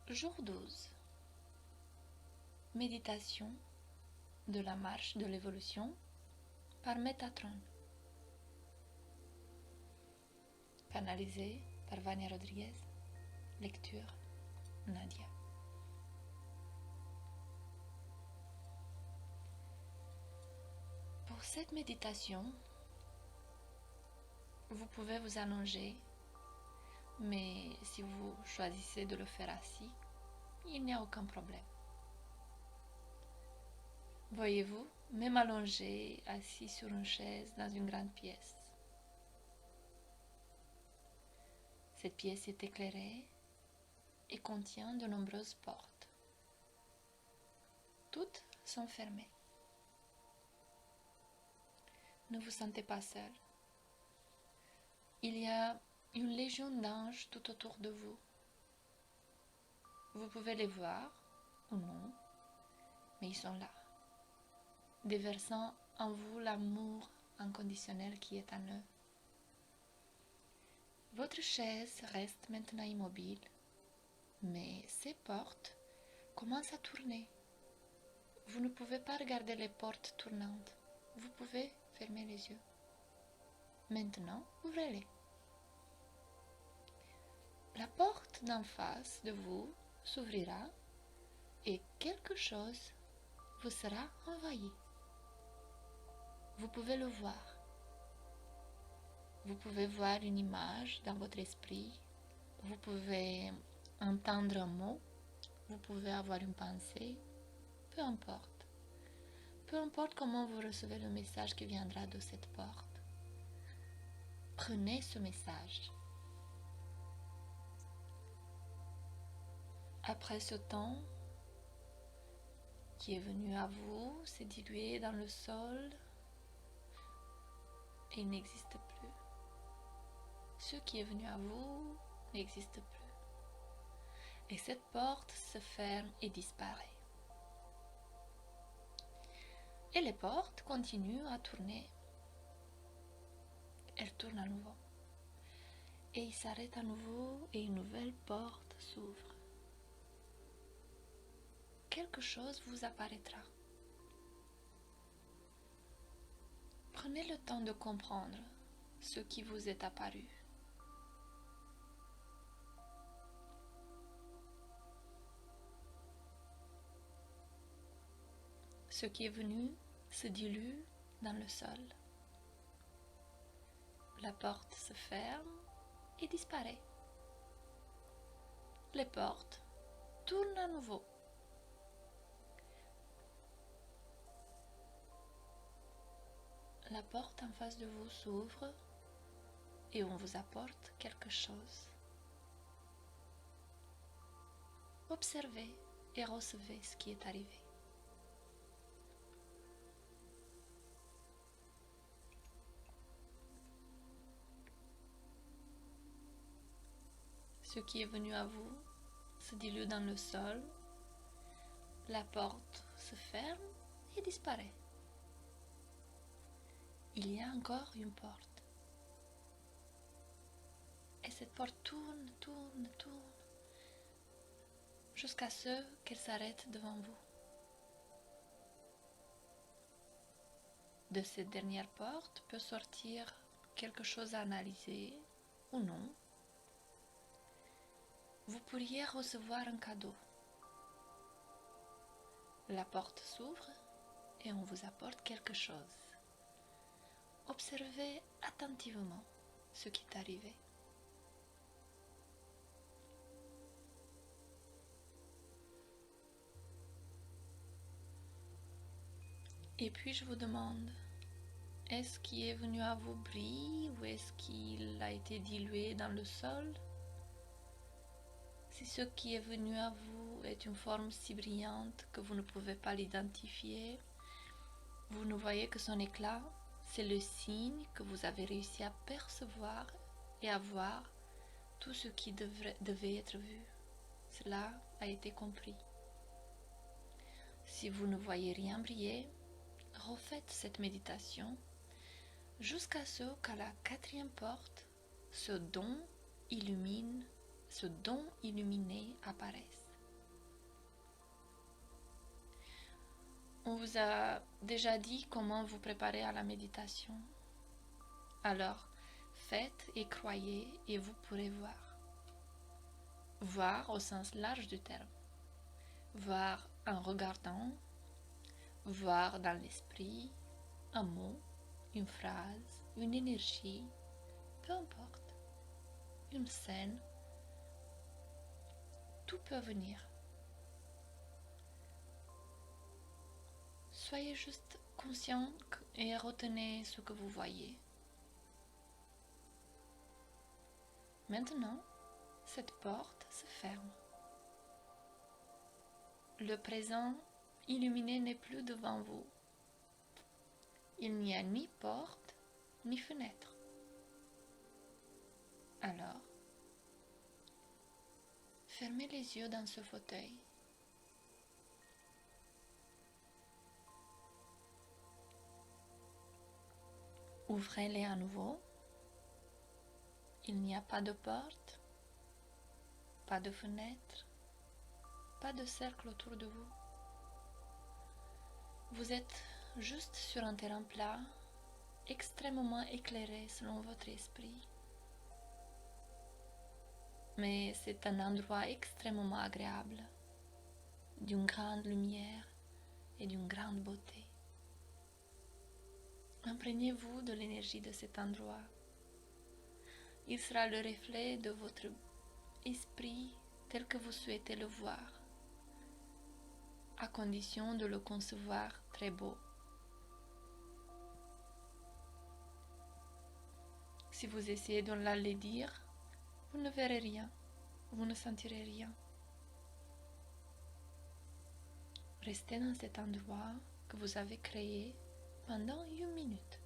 Jour 12. Méditation de la marche de l'évolution par Métatron. Canalisé par Vania Rodriguez. Lecture Nadia. Pour cette méditation, vous pouvez vous allonger, mais si vous choisissez de le faire assis, il n'y a aucun problème. Voyez-vous, même allongé, assis sur une chaise dans une grande pièce. Cette pièce est éclairée et contient de nombreuses portes. Toutes sont fermées. Ne vous sentez pas seul. Il y a une légion d'anges tout autour de vous. Vous pouvez les voir ou non, mais ils sont là, déversant en vous l'amour inconditionnel qui est en eux. Votre chaise reste maintenant immobile, mais ces portes commencent à tourner. Vous ne pouvez pas regarder les portes tournantes. Vous pouvez fermer les yeux. Maintenant, ouvrez-les. La porte d'en face de vous s'ouvrira et quelque chose vous sera envahi. Vous pouvez le voir. Vous pouvez voir une image dans votre esprit. Vous pouvez entendre un mot. Vous pouvez avoir une pensée. Peu importe. Peu importe comment vous recevez le message qui viendra de cette porte. Prenez ce message. Après ce temps qui est venu à vous, s'est dilué dans le sol et il n'existe plus. Ce qui est venu à vous n'existe plus. Et cette porte se ferme et disparaît. Et les portes continuent à tourner. Elles tournent à nouveau. Et ils s'arrêtent à nouveau et une nouvelle porte s'ouvre. Quelque chose vous apparaîtra. Prenez le temps de comprendre ce qui vous est apparu. Ce qui est venu se dilue dans le sol. La porte se ferme et disparaît. Les portes tournent à nouveau. La porte en face de vous s'ouvre et on vous apporte quelque chose. Observez et recevez ce qui est arrivé. Ce qui est venu à vous se dilue dans le sol, la porte se ferme et disparaît. Il y a encore une porte. Et cette porte tourne, tourne, tourne, jusqu'à ce qu'elle s'arrête devant vous. De cette dernière porte peut sortir quelque chose à analyser ou non. Vous pourriez recevoir un cadeau. La porte s'ouvre et on vous apporte quelque chose. Observez attentivement ce qui est arrivé. Et puis je vous demande, est-ce qu'il est venu à vous briller ou est-ce qu'il a été dilué dans le sol? Si ce qui est venu à vous est une forme si brillante que vous ne pouvez pas l'identifier, vous ne voyez que son éclat, c'est le signe que vous avez réussi à percevoir et à voir tout ce qui devait être vu. Cela a été compris. Si vous ne voyez rien briller, refaites cette méditation jusqu'à ce qu'à la 4e porte, ce don illuminé apparaisse. On vous a déjà dit comment vous préparer à la méditation. Alors, faites et croyez et vous pourrez voir. Voir au sens large du terme. Voir en regardant, voir dans l'esprit, un mot, une phrase, une énergie, peu importe, une scène, tout peut venir. Soyez juste conscient et retenez ce que vous voyez. Maintenant, cette porte se ferme. Le présent illuminé n'est plus devant vous. Il n'y a ni porte, ni fenêtre. Alors, fermez les yeux dans ce fauteuil. Ouvrez-les à nouveau. Il n'y a pas de porte, pas de fenêtre, pas de cercle autour de vous. Vous êtes juste sur un terrain plat, extrêmement éclairé selon votre esprit. Mais c'est un endroit extrêmement agréable, d'une grande lumière et d'une grande beauté. Imprégnez-vous de l'énergie de cet endroit. Il sera le reflet de votre esprit tel que vous souhaitez le voir, à condition de le concevoir très beau. Si vous essayez de l'allédir, vous ne verrez rien, vous ne sentirez rien. Restez dans cet endroit que vous avez créé pendant 1 minute.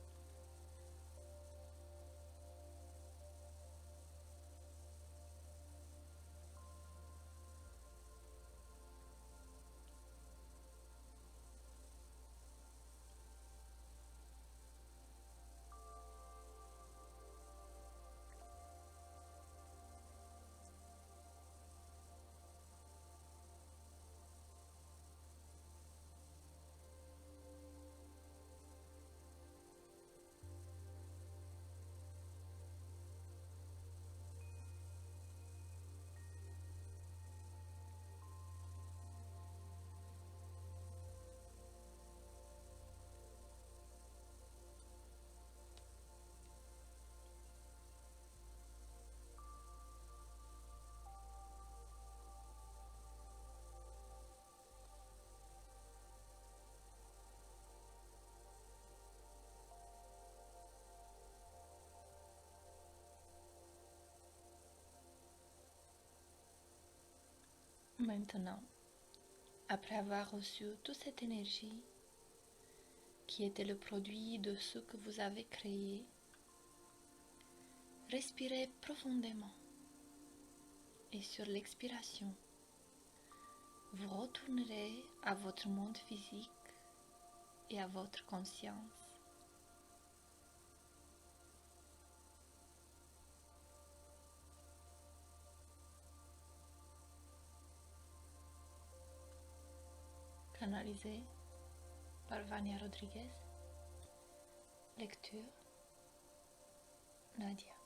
Maintenant, après avoir reçu toute cette énergie qui était le produit de ce que vous avez créé, respirez profondément et sur l'expiration, vous retournerez à votre monde physique et à votre conscience. Canalisé par Vania Rodriguez. Lecture Nadia.